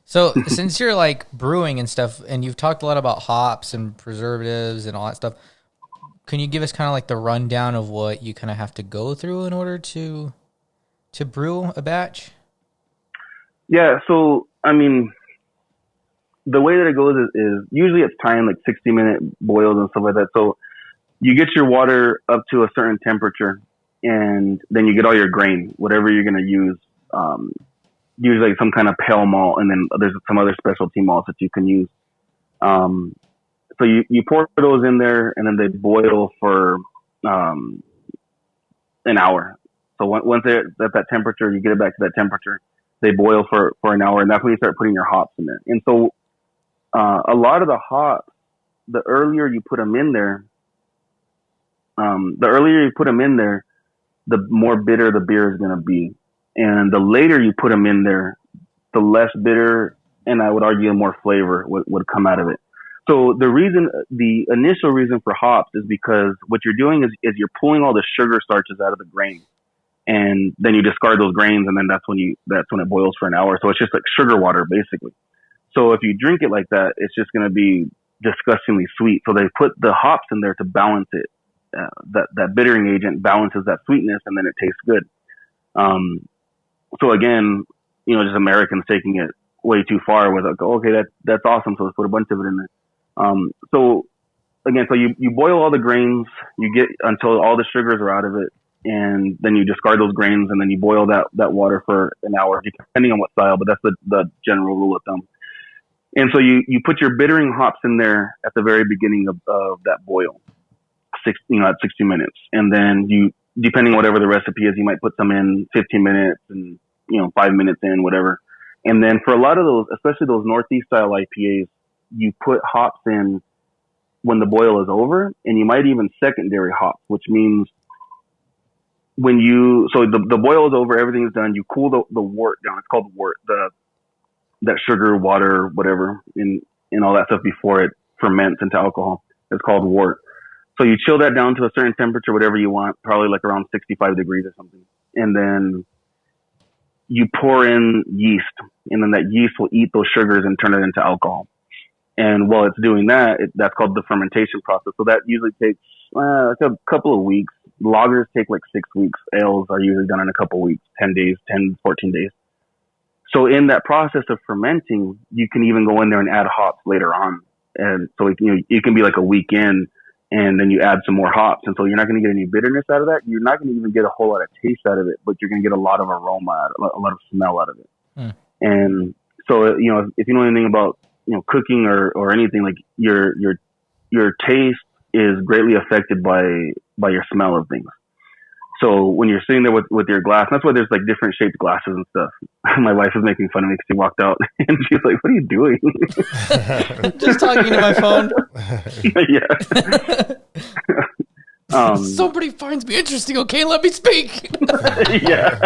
S1: So since you're like brewing and stuff, and you've talked a lot about hops and preservatives and all that stuff, can you give us kind of like the rundown of what you kind of have to go through in order to brew a batch?
S3: Yeah. So, I mean, the way that it goes is usually it's timed like 60-minute boils and stuff like that. So you get your water up to a certain temperature and then you get all your grain, whatever you're going to use. Usually like some kind of pale malt, and then there's some other specialty malts that you can use. So you pour those in there, and then they boil for an hour. So once they're at that temperature, you get it back to that temperature. They boil for an hour, and that's when you start putting your hops in there. And so a lot of the hops, the earlier you put them in there, the more bitter the beer is going to be. And the later you put them in there, the less bitter, and I would argue more flavor would come out of it. So the initial reason for hops is because what you're doing is you're pulling all the sugar starches out of the grain, and then you discard those grains, and then that's when it boils for an hour. So it's just like sugar water basically. So if you drink it like that, it's just going to be disgustingly sweet. So they put the hops in there to balance it. That bittering agent balances that sweetness, and then it tastes good. So again, just Americans taking it way too far with like, okay, that's awesome. So let's put a bunch of it in there. So again, so you boil all the grains, you get until all the sugars are out of it, and then you discard those grains, and then you boil that water for an hour, depending on what style, but that's the general rule of thumb. And so you put your bittering hops in there at the very beginning of that boil, at 60 minutes, and then depending on whatever the recipe is, you might put some in 15 minutes and 5 minutes in, whatever. And then for a lot of those, especially those Northeast style IPAs, you put hops in when the boil is over, and you might even secondary hops, which means when the boil is over, everything is done, you cool the wort down. It's called wort, that sugar, water, whatever, and all that stuff before it ferments into alcohol. It's called wort. So you chill that down to a certain temperature, whatever you want, probably like around 65 degrees or something. And then you pour in yeast, and then that yeast will eat those sugars and turn it into alcohol. And while it's doing that, that's called the fermentation process. So that usually takes a couple of weeks. Lagers take like 6 weeks. Ales are usually done in a couple of weeks, 10 days, 14 days. So in that process of fermenting, you can even go in there and add hops later on. And so it can be like a week in, and then you add some more hops. And so you're not going to get any bitterness out of that. You're not going to even get a whole lot of taste out of it, but you're going to get a lot of aroma, a lot of smell out of it. Mm. And so, if you know anything about, cooking or anything, like your taste is greatly affected by your smell of things. So when you're sitting there with your glass, that's why there's like different shaped glasses and stuff. My wife was making fun of me because she walked out and she's like, "What are you doing?"
S1: Just talking to my phone.
S3: Yeah.
S1: Somebody finds me interesting. Okay, let me speak.
S3: Yeah.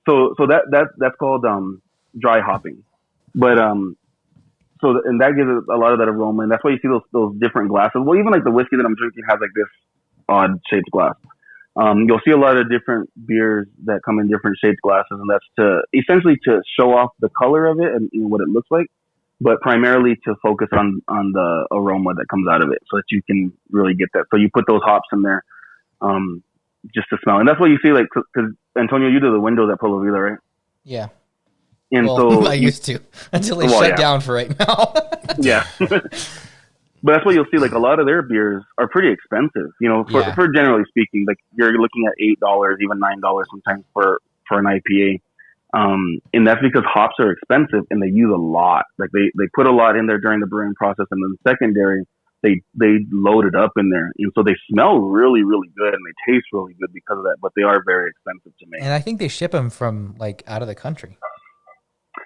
S3: So that's called dry hopping, but and that gives it a lot of that aroma, and that's why you see those different glasses. Well, even like the whiskey that I'm drinking has like this odd shaped glass. You'll see a lot of different beers that come in different shaped glasses, and that's essentially to show off the color of it and what it looks like, but primarily to focus on the aroma that comes out of it, so that you can really get that. So you put those hops in there, just to smell, and that's what you see. Like, because Antonio, you do the windows at Pueblo Villa, right?
S1: Yeah.
S3: And so
S1: I used to until they shut down for right now.
S3: Yeah. But that's what you'll see. Like a lot of their beers are pretty expensive, for generally speaking, like you're looking at $8, even $9 sometimes for an IPA. And that's because hops are expensive and they use a lot. Like they put a lot in there during the brewing process, and then secondary, they load it up in there. And so they smell really, really good and they taste really good because of that, but they are very expensive to make.
S1: And I think they ship them from like out of the country.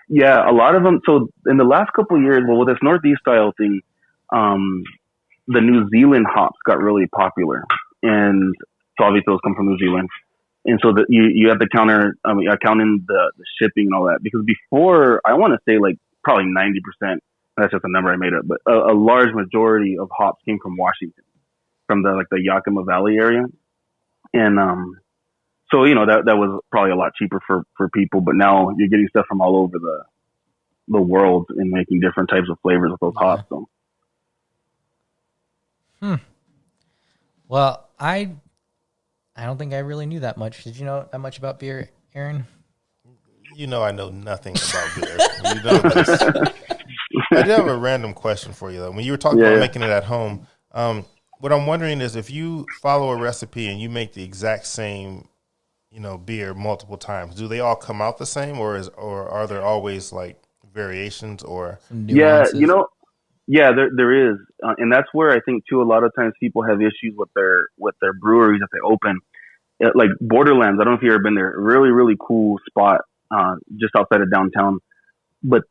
S3: Yeah, a lot of them. So in the last couple of years, with this Northeast style thing, the New Zealand hops got really popular, and so obviously those come from New Zealand. And so you have to count in the shipping and all that, because before, I want to say like probably 90%. That's just a number I made up, but a large majority of hops came from Washington, from the Yakima Valley area, and so, that was probably a lot cheaper for people, but now you're getting stuff from all over the world and making different types of flavors with those hops. So.
S1: Well, I don't think I really knew that much. Did you know that much about beer, Aaron?
S2: I know nothing about beer. You know this. I do have a random question for you, though. When you were talking about making it at home, what I'm wondering is if you follow a recipe and you make the exact same beer multiple times, do they all come out the same, or are there always like variations or
S1: nuances?
S3: There is, and that's where I think too a lot of times people have issues with their breweries that they open, like Borderlands. I don't know if you've ever been there. Really, really cool spot, just outside of downtown. But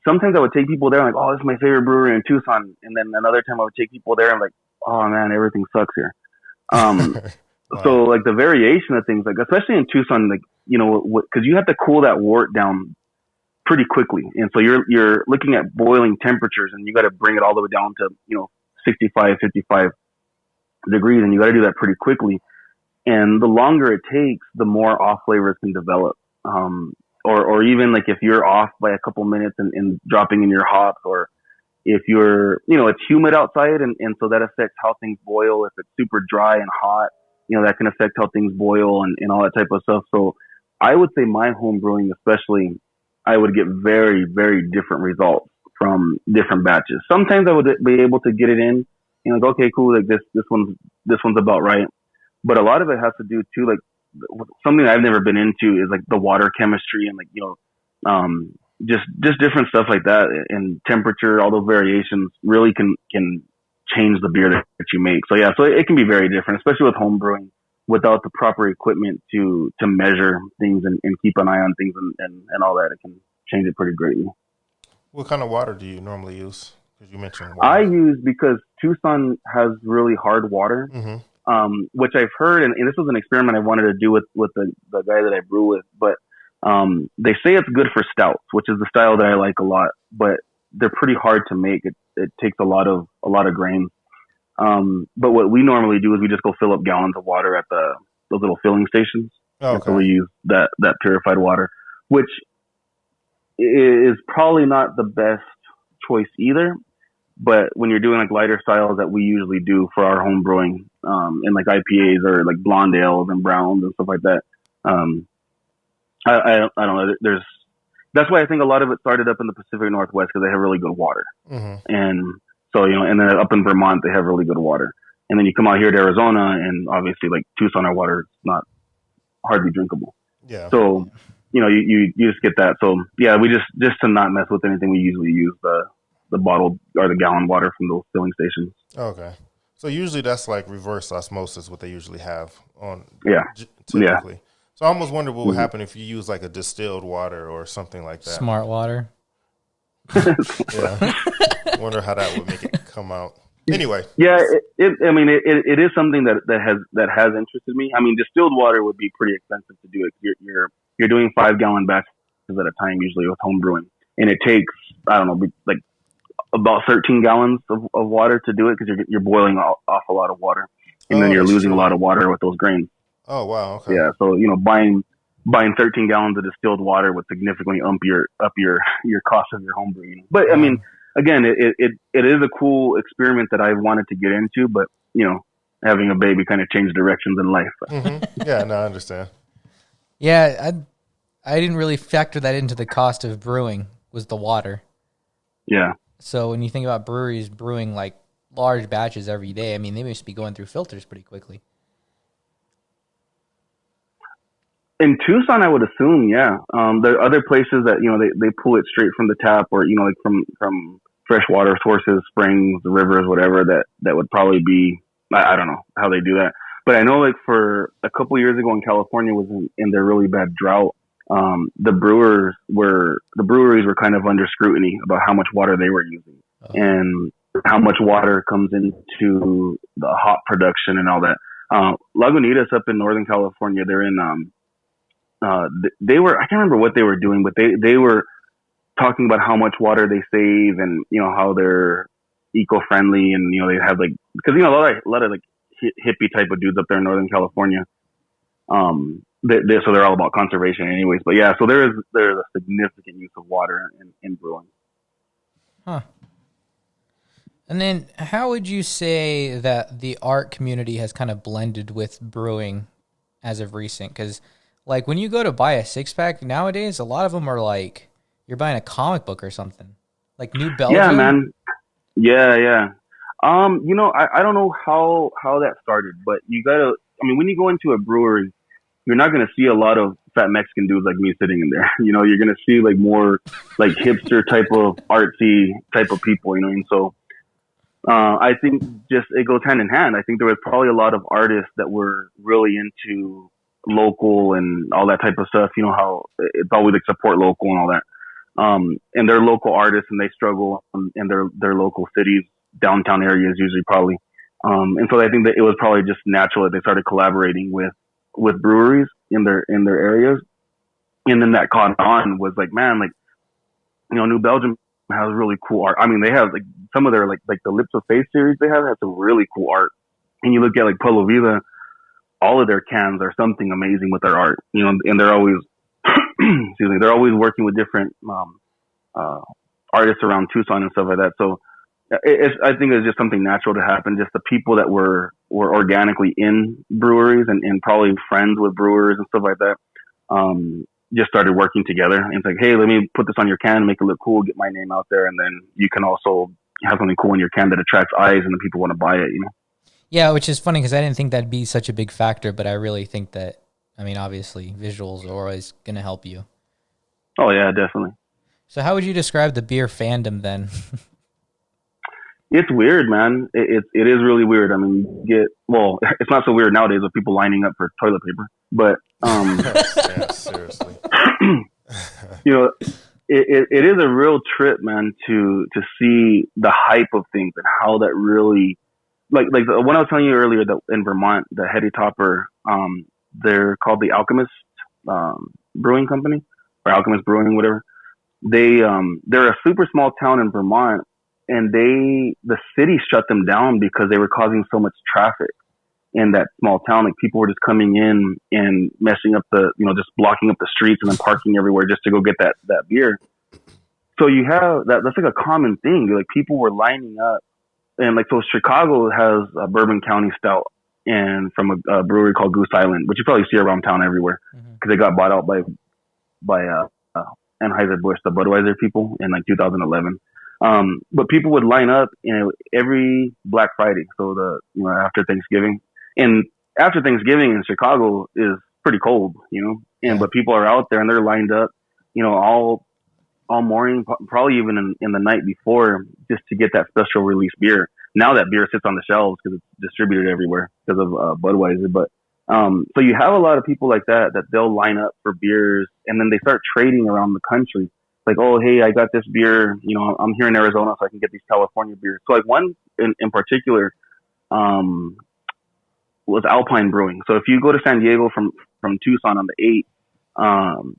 S3: sometimes I would take people there like, oh, this is my favorite brewery in Tucson, and then another time I would take people there and like, oh man, everything sucks here.
S2: Wow.
S3: So like the variation of things, like especially in Tucson, like, because you have to cool that wort down pretty quickly. And so you're looking at boiling temperatures, and you got to bring it all the way down to, 65, 55 degrees. And you got to do that pretty quickly. And the longer it takes, the more off flavors can develop. Or even like if you're off by a couple minutes in dropping in your hops, or if you're, it's humid outside, and so that affects how things boil. If it's super dry and hot, that can affect how things boil and all that type of stuff. So I would say my home brewing, especially, I would get very, very different results from different batches. Sometimes I would be able to get it in, like, okay, cool, like this one's about right. But a lot of it has to do too, like something I've never been into is like the water chemistry and like, just different stuff like that, and temperature. All those variations really can change the beer that you make. So yeah, so it can be very different, especially with home brewing. without the proper equipment to measure things and keep an eye on things and all that, it can change it pretty greatly.
S2: What kind of water do you normally use? Because you mentioned
S3: I
S2: water.
S3: use, because Tucson has really hard water, which I've heard, and this was an experiment I wanted to do with the guy that I brew with, but they say it's good for stouts, which is the style that I like a lot, but they're pretty hard to make. It takes a lot of grains. But what we normally do is we just go fill up gallons of water at those little filling stations.
S2: Oh,
S3: And so
S2: okay.
S3: we use that purified water, which is probably not the best choice either. But when you're doing like lighter styles that we usually do for our home brewing, in like IPAs or like blonde ales and browns and stuff like that, I don't know. That's why I think a lot of it started up in the Pacific Northwest, because they have really good water. And so, and then up in Vermont, they have really good water. And then you come out here to Arizona, and obviously like Tucson, our water is not hardly drinkable.
S2: Yeah.
S3: So, you just get that. So yeah, we just to not mess with anything, we usually use the bottled or the gallon water from those filling stations.
S2: Okay. So usually that's like reverse osmosis, what they usually have on.
S3: Yeah.
S2: Typically. So I almost wonder what would happen if you use like a distilled water or something like that.
S1: Smart water.
S2: Yeah. Wonder how that would make it come out. Anyway.
S3: Yeah, it is something that has interested me. I mean, distilled water would be pretty expensive to do it. You're doing 5-gallon batches at a time usually with home brewing, and it takes, I don't know, like about 13 gallons of water to do it, because you're boiling off a lot of water, and then you're losing a lot of water with those grains.
S2: Oh wow. Okay.
S3: Yeah, so buying 13 gallons of distilled water would significantly up your cost of your home brewing. But I mean, again, it is a cool experiment that I wanted to get into, but having a baby kind of changed directions in life.
S2: Yeah, no, I understand.
S1: Yeah, I didn't really factor that into the cost of brewing, was the water.
S3: Yeah.
S1: So when you think about breweries brewing like large batches every day, I mean, they must be going through filters pretty quickly.
S3: In Tucson, I would assume, yeah. There are other places that they pull it straight from the tap, or like from freshwater sources, springs, rivers, whatever. That would probably be. I don't know how they do that, but I know like for a couple years ago, when California was in their really bad drought, the breweries were kind of under scrutiny about how much water they were using and how much water comes into the hop production and all that. Lagunitas up in Northern California, they're in. They were, I can't remember what they were doing, but they were talking about how much water they save, and how they're eco-friendly, and they have like, because a lot of like hippie type of dudes up there in Northern California, so they're all about conservation anyways. But yeah, so there's a significant use of water in brewing.
S1: Huh. And then how would you say that the art community has kind of blended with brewing as of recent? Because like when you go to buy a 6-pack nowadays, a lot of them are like you're buying a comic book or something. Like New Belgium.
S3: Yeah, man. Yeah. I don't know how that started, but when you go into a brewery, you're not going to see a lot of fat Mexican dudes like me sitting in there. You're going to see like more like hipster type of artsy type of people, and so I think just it goes hand in hand. I think there was probably a lot of artists that were really into local and all that type of stuff. How it's always like support local and all that. And they're local artists, and they struggle in their local cities, downtown areas usually probably. And so I think that it was probably just natural that they started collaborating with breweries in their areas. And then that caught on, was like, man, like, New Belgium has really cool art. I mean, they have like some of their like the Lips of Faith series they have some really cool art. And you look at like Pueblo Vida, all of their cans are something amazing with their art, and they're always, excuse me, they're always working with different artists around Tucson and stuff like that. So I think it's just something natural to happen. Just the people that were organically in breweries and probably friends with brewers and stuff like that, just started working together. And it's like, hey, let me put this on your can, make it look cool, get my name out there, and then you can also have something cool in your can that attracts eyes, and the people want to buy it.
S1: Yeah, which is funny because I didn't think that'd be such a big factor, but I really think that, obviously, visuals are always going to help you.
S3: Oh, yeah, definitely.
S1: So how would you describe the beer fandom then?
S3: It's weird, man. It is really weird. I mean, it's not so weird nowadays with people lining up for toilet paper, but
S2: Yeah, seriously.
S3: you know, it is a real trip, man, to see the hype of things and how that really, like the one I was telling you earlier, that in Vermont, the Heady Topper, they're called the Alchemist Brewing Company, or Alchemist Brewing, whatever. They're a super small town in Vermont, and the city shut them down because they were causing so much traffic in that small town. Like, people were just coming in and messing up just blocking up the streets and then parking everywhere just to go get that beer. So you have that's like a common thing. Like, people were lining up, and like, so Chicago has a Bourbon County Stout, and from a brewery called Goose Island, which you probably see around town everywhere, because they got bought out by Anheuser-Busch, the Budweiser people, in like 2011. But people would line up, every Black Friday. So after Thanksgiving, and after Thanksgiving in Chicago is pretty cold, but people are out there and they're lined up, all morning, probably even in the night before, just to get that special release beer. Now that beer sits on the shelves because it's distributed everywhere because of Budweiser. But so you have a lot of people like that they'll line up for beers, and then they start trading around the country. Like, oh, hey, I got this beer, I'm here in Arizona, so I can get these California beers. So like, one in particular was Alpine Brewing. So if you go to San Diego from Tucson on the 8th,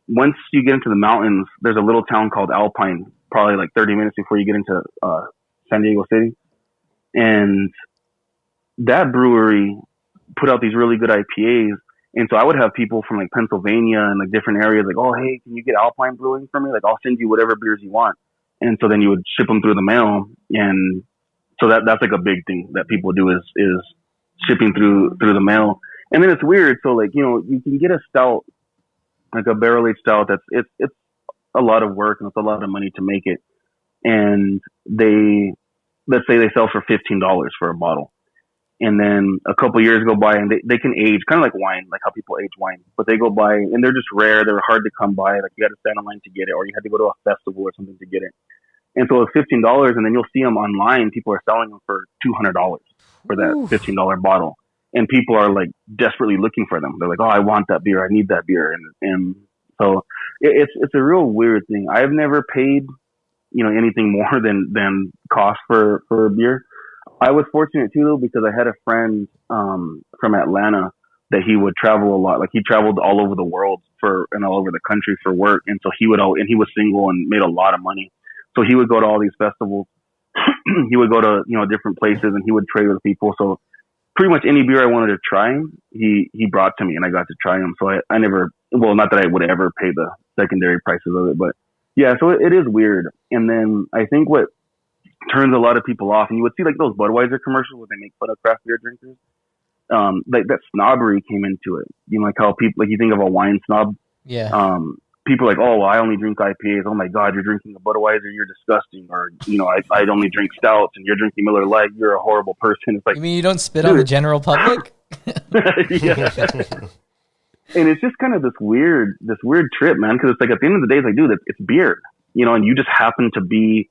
S3: once you get into the mountains, there's a little town called Alpine, probably like 30 minutes before you get into San Diego City. And that brewery put out these really good IPAs. And so I would have people from like Pennsylvania and like different areas like, oh, hey, can you get Alpine Brewing for me? Like, I'll send you whatever beers you want. And so then you would ship them through the mail. And so that's like a big thing that people do is shipping through the mail. And then it's weird. So like, you can get a stout, like a barrel-aged stout, it's a lot of work and it's a lot of money to make it. And let's say they sell for $15 for a bottle. And then a couple years go by and they can age kind of like wine, like how people age wine, but they go by and they're just rare. They're hard to come by. Like, you got to stand in line to get it, or you had to go to a festival or something to get it. And so it's $15, and then you'll see them online. People are selling them for $200 for that $15 bottle. And people are like desperately looking for them. They're like, oh, I want that beer. I need that beer. And so it's a real weird thing. I've never paid, anything more than cost for a beer. I was fortunate too, though, because I had a friend from Atlanta that he would travel a lot. Like, he traveled all over the world and all over the country for work. And so he was single and made a lot of money. So he would go to all these festivals. He would go to, different places, and he would trade with people. So pretty much any beer I wanted to try, he brought to me, and I got to try them. So I never, not that I would ever pay the secondary prices of it, but yeah, so it is weird. And then I think what turns a lot of people off, and you would see like those Budweiser commercials where they make fun of craft beer drinkers, like that snobbery came into it. Like how people, like, you think of a wine snob.
S1: Yeah.
S3: People are like, oh, well, I only drink IPAs. Oh my God, you're drinking a Budweiser. You're disgusting. Or, I only drink stouts, and you're drinking Miller Lite. You're a horrible person. It's like,
S1: you mean you don't spit on the general public?
S3: Yeah. And it's just kind of this weird trip, man. Cause it's like, at the end of the day, it's like, dude, it's beer, and you just happen to be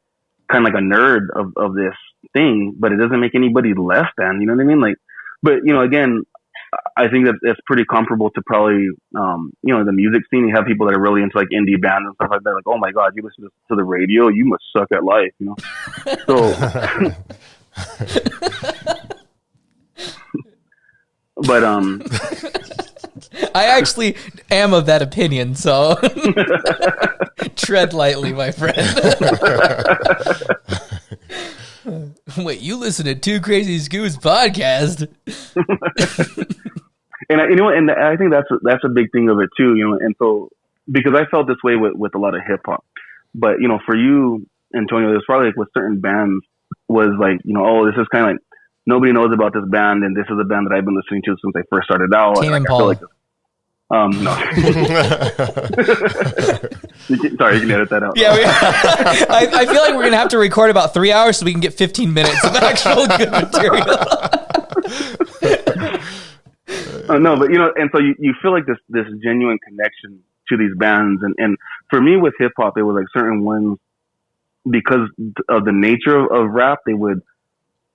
S3: kind of like a nerd of this thing, but it doesn't make anybody less than, you know what I mean? Like, but again, I think that it's pretty comparable to probably, the music scene. You have people that are really into like indie bands and stuff like that. Like, oh my God, you listen to the radio, you must suck at life, So, but
S1: I actually am of that opinion, so tread lightly, my friend. Wait, you listen to Two Crazy Scoots podcast?
S3: And I think that's a big thing of it too, and so, because I felt this way with a lot of hip hop, but for you, Antonio, there's probably like with certain bands was like, oh, this is kind of like, nobody knows about this band, and this is a band that I've been listening to since I first started out.
S1: Tame Impala.
S3: No. Sorry, you can edit that out.
S1: Yeah, I feel like we're gonna have to record about 3 hours so we can get 15 minutes of actual good material.
S3: No, but and so you feel like this genuine connection to these bands, and for me with hip hop, it was like certain ones because of the nature of rap, they would,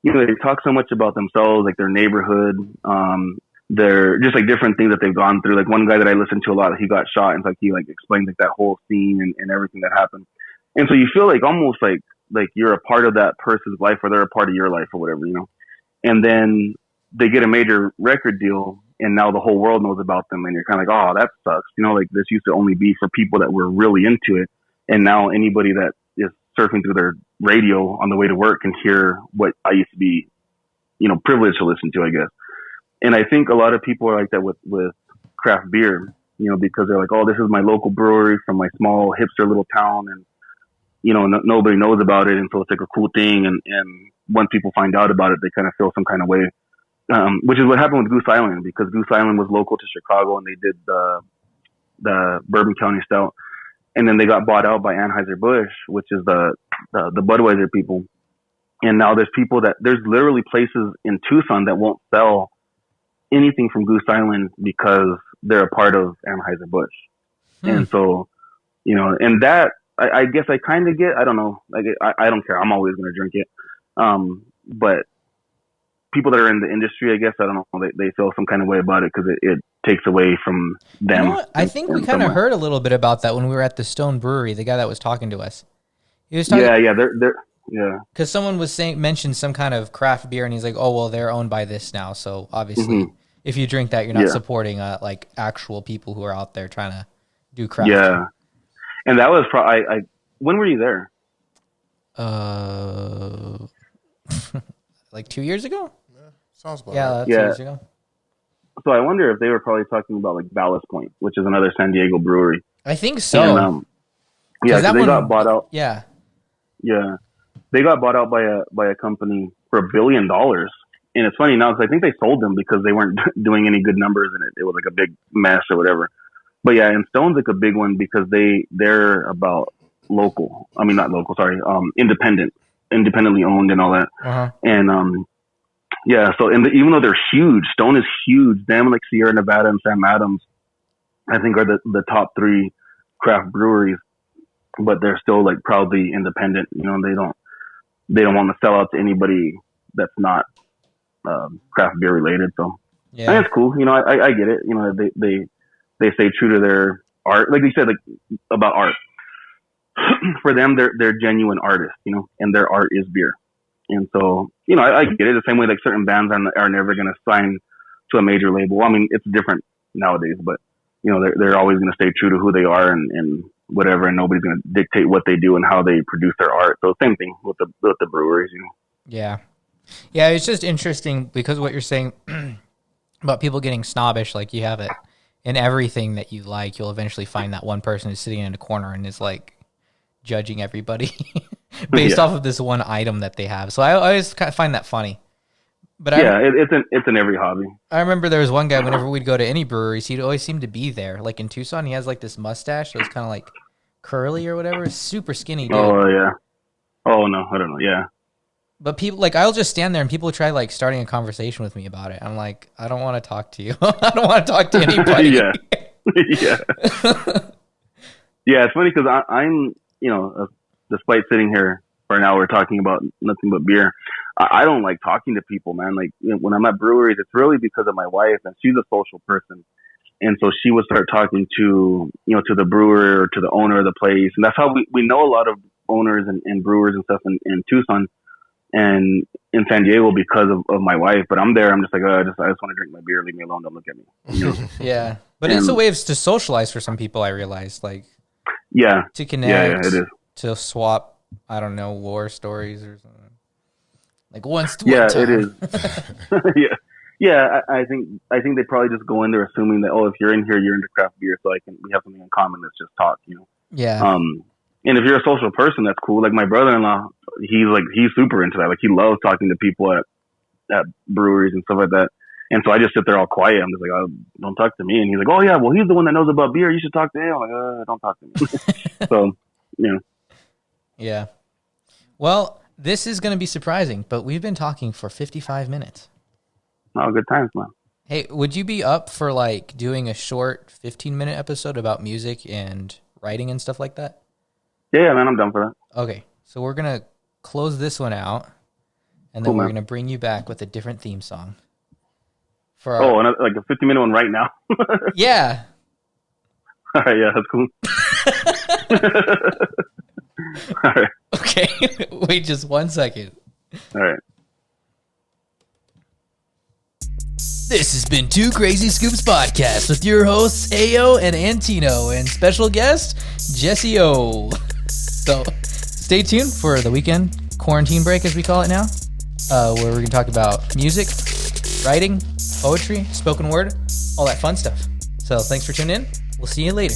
S3: you know, they talk so much about themselves, like their neighborhood, they're just like different things that they've gone through. Like one guy that I listened to a lot, he got shot, and like he like explained like that whole scene and everything that happened. And so you feel like almost like you're a part of that person's life, or they're a part of your life or whatever, you know. And then they get a major record deal, and now the whole world knows about them, and you're kind of like, oh, that sucks. You know, like this used to only be for people that were really into it, and now anybody that is surfing through their radio on the way to work can hear what I used to be, you know, privileged to listen to, I guess. And I think a lot of people are like that with craft beer, you know, because they're like, oh, this is my local brewery from my small hipster little town, and you know, nobody knows about it, and so it's like a cool thing. And once people find out about it, they kind of feel some kind of way, which is what happened with Goose Island, because Goose Island was local to Chicago, and they did the Bourbon County Stout, and then they got bought out by Anheuser-Busch, which is the Budweiser people. And now there's literally places in Tucson that won't sell anything from Goose Island because they're a part of Anheuser-Busch. And so, you know, and that, I guess I kind of get, I don't know, like, I don't care. I'm always going to drink it. But people that are in the industry, I guess, I don't know, they feel some kind of way about it because it takes away from them.
S1: You know what? I think we kind of heard a little bit about that when we were at the Stone Brewery, the guy that was talking to us. He was talking,
S3: yeah.
S1: Because someone was mentioned some kind of craft beer, and he's like, oh, well, they're owned by this now. So obviously, if you drink that, you're not supporting like actual people who are out there trying to do craft.
S3: Yeah. And that was when were you there?
S1: Like 2 years ago?
S2: Yeah, sounds about
S1: right. 2 years ago.
S3: So I wonder if they were probably talking about like Ballast Point, which is another San Diego brewery.
S1: I think so.
S3: And, they got bought out.
S1: Yeah.
S3: Yeah. They got bought out by a company for $1 billion. And it's funny now because I think they sold them because they weren't doing any good numbers, and it was like a big mess or whatever. But yeah, and Stone's like a big one because they're about local. I mean, not local, sorry. Independently owned and all that.
S1: Uh-huh.
S3: And, yeah, so even though they're huge, Stone is huge. Them, like Sierra Nevada and Sam Adams, I think are the top 3 craft breweries, but they're still like proudly independent. You know, they don't want to sell out to anybody that's not craft beer related. So yeah, and it's cool. You know, I get it. You know, they stay true to their art, like you said, like about art. For them, they're genuine artists, you know, and their art is beer. And so, you know, I get it the same way like certain bands are never going to sign to a major label. I mean, it's different nowadays, but you know, they're always going to stay true to who they are and whatever, and nobody's going to dictate what they do and how they produce their art. So same thing with the breweries, you know. Yeah.
S1: Yeah, it's just interesting because what you're saying about people getting snobbish, like you have it in everything that you like, you'll eventually find that one person who's sitting in a corner and is like judging everybody based off of this one item that they have. So I always kind of find that funny. But
S3: it's in every hobby.
S1: I remember there was one guy, whenever we'd go to any breweries, he'd always seem to be there. Like in Tucson, he has like this mustache that was kind of like curly or whatever. Super skinny dude.
S3: Oh, yeah. Oh, no, I don't know. Yeah.
S1: But people, like, I'll just stand there and people try like starting a conversation with me about it. I'm like, I don't want to talk to you. I don't want to talk to anybody.
S3: Yeah. Yeah. Yeah, it's funny because I'm, you know, despite sitting here for an hour talking about nothing but beer, I don't like talking to people, man. Like, you know, when I'm at breweries, it's really because of my wife, and she's a social person. And so she would start talking to, you know, to the brewer or to the owner of the place. And that's how we know a lot of owners and brewers and stuff in Tucson and in San Diego because of my wife. But I'm there, I'm just like, I just want to drink my beer. Leave me alone. Don't look at me. You know?
S1: Yeah. But it's a way to socialize for some people, I realized. Like,
S3: yeah.
S1: To connect.
S3: Yeah, it is.
S1: To swap, I don't know, war stories or something. Like once to
S3: one
S1: time.
S3: It is. Yeah. Yeah, I think they probably just go in there assuming that, if you're in here, you're into craft beer, so we have something in common. Let's just talk, you know.
S1: Yeah.
S3: And if you're a social person, that's cool. Like my brother-in-law, he's super into that. Like he loves talking to people at breweries and stuff like that. And so I just sit there all quiet. I'm just like, don't talk to me. And he's like, oh yeah, well he's the one that knows about beer. You should talk to him. I'm like, don't talk to me. So, you know.
S1: Yeah. Well, this is going to be surprising, but we've been talking for 55 minutes.
S3: Oh, good times, man.
S1: Hey, would you be up for like doing a short 15-minute episode about music and writing and stuff like that?
S3: Yeah, man, I'm down for that.
S1: Okay. So we're going to close this one out, and then we're going to bring you back with a different theme song. For our...
S3: like a 50-minute one right now?
S1: Yeah.
S3: All right, yeah, that's cool. All right.
S1: Okay, wait just 1 second.
S3: All right.
S1: This has been Two Crazy Scoops Podcast with your hosts, Ayo and Antino, and special guest, Jesse O. So stay tuned for the weekend quarantine break, as we call it now, where we're going to talk about music, writing, poetry, spoken word, all that fun stuff. So thanks for tuning in. We'll see you later.